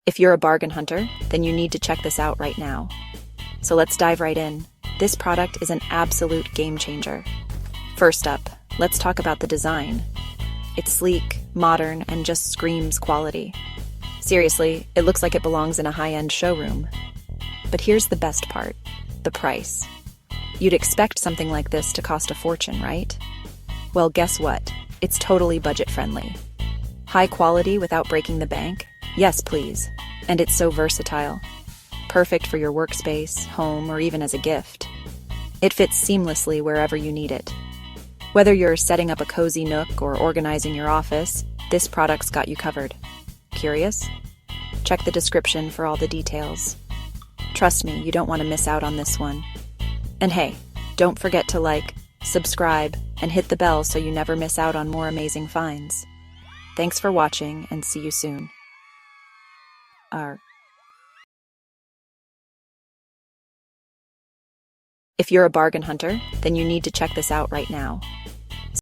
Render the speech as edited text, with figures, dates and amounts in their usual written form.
If you're a bargain hunter, then you need to check this out right now. So let's dive right in. This product is an absolute game changer. First up, let's talk about the design. It's sleek, modern, and just screams quality. Seriously, it looks like it belongs in a high-end showroom. But here's the best part, the price. You'd expect something like this to cost a fortune, right? Well, guess what? It's totally budget-friendly. High quality without breaking the bank? Yes, please. And it's so versatile. Perfect for your workspace, home, or even as a gift. It fits seamlessly wherever you need it. Whether you're setting up a cozy nook or organizing your office, this product's got you covered. Curious? Check the description for all the details. Trust me, you don't want to miss out on this one. And hey, don't forget to like, subscribe, and hit the bell so you never miss out on more amazing finds. Thanks for watching, and see you soon. If you're a bargain hunter, then you need to check this out right now.